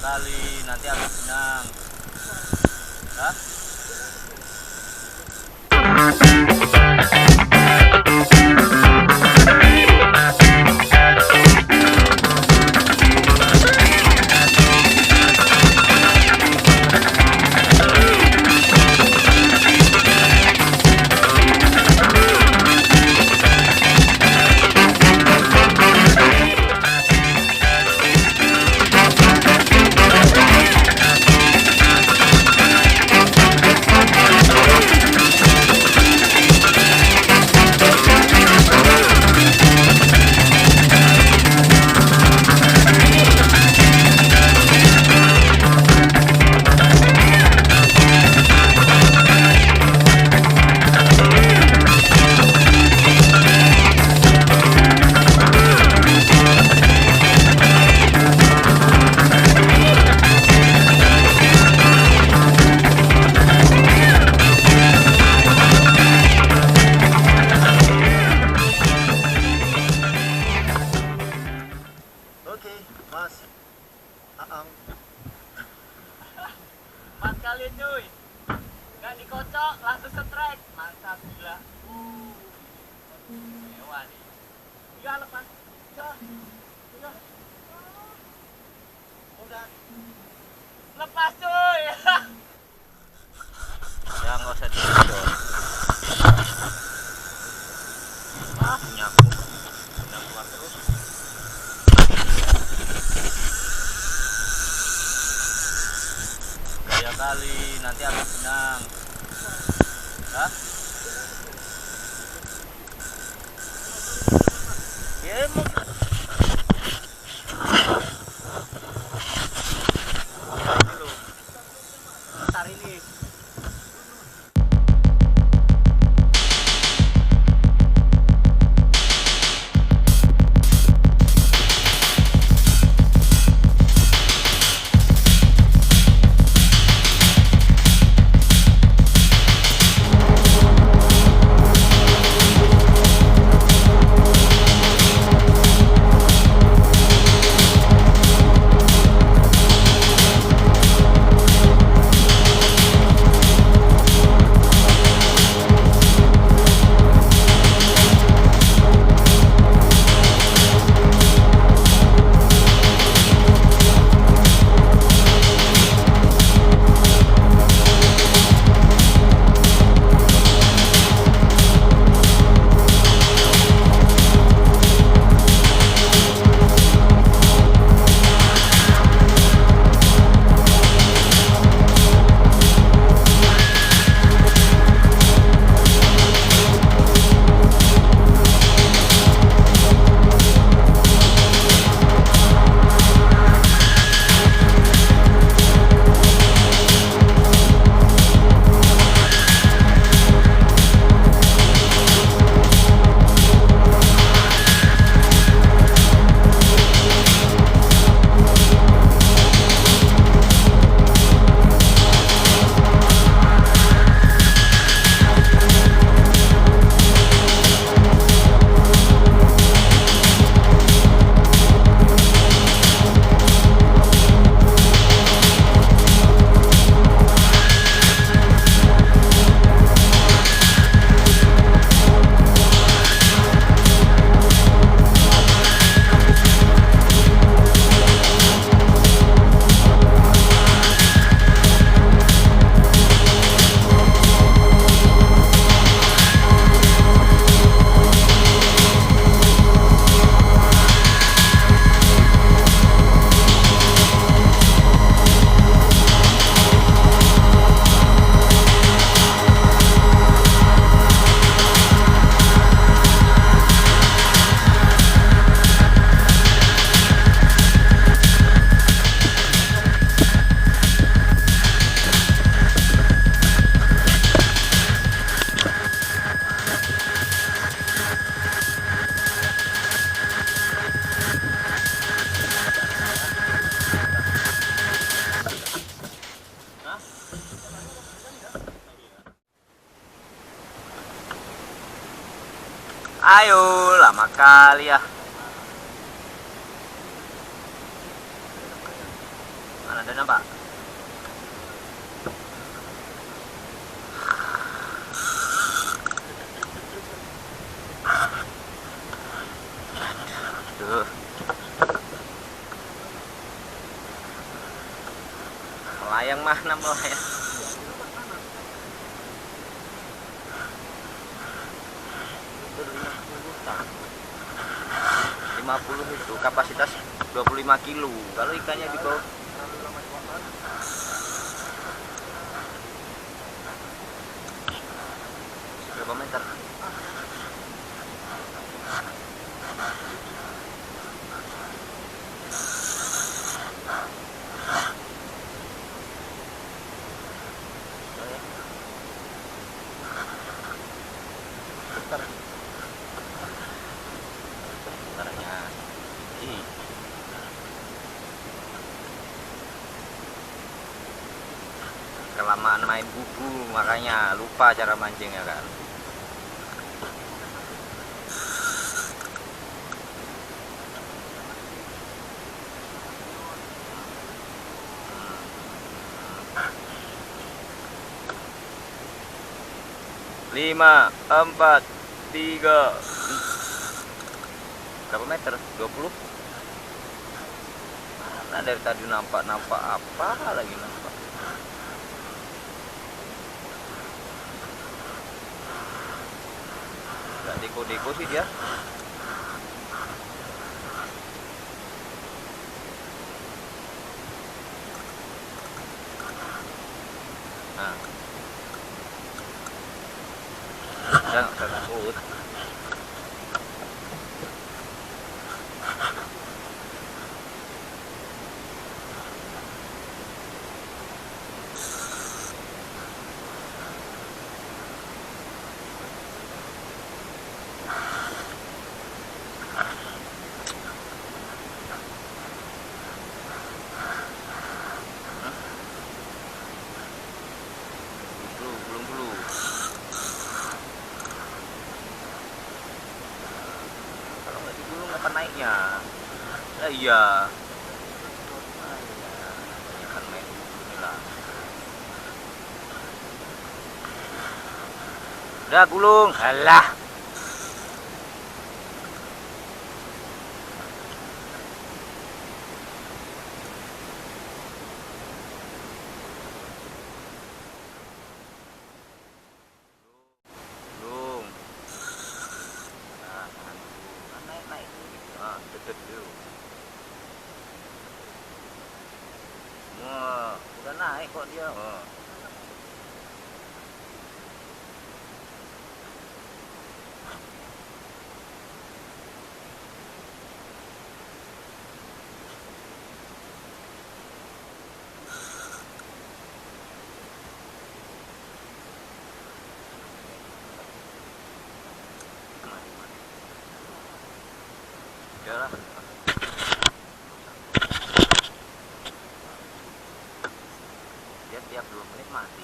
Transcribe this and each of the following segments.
kali nanti akan menang. Hah? Oke, Mas. Aang. 4 kali cuy. Gak dikocok, langsung strike. Mantap gila. Mewah nih. Iya lepas. Iya. Udah. Lepas cuy. Ya nggak usah dikocok. Nyaku. Udah keluar terus. Kali nanti akan menang. Hah? Game dulu. Ntar ini. Ayo, lama kali ya. Mana ada nampak? Tuh. Melayang mana melayang? Itu 50 itu kapasitas 25 kilo. Kalau ikannya di bawah berapa meter? Caranya kelamaan main bubu makanya lupa cara mancingnya kan. Lima, 4, 3. Berapa meter? 20. Nah, dari tadi nampak apa lagi nampak. Gak deko-deko sih dia. Nah. Jangan takut. Belum. Kalau nggak digulung apa naiknya? Nah, iya. Kan main inilah. Udah gulung. Alah. Deket dulu. Wah, udah naik kok dia. Oh. Yalah. Dia tiap 2 menit mati.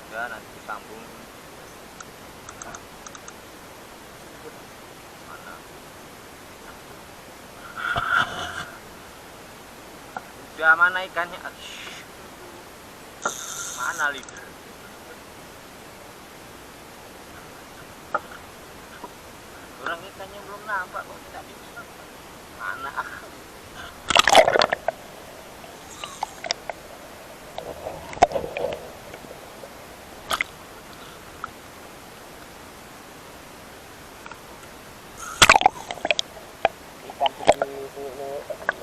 Ya nanti disambung. Mana? Udah mana ikannya? Mana lihat? Orang ikannya belum nampak kok tidak bisa. Mana? Ikan kecil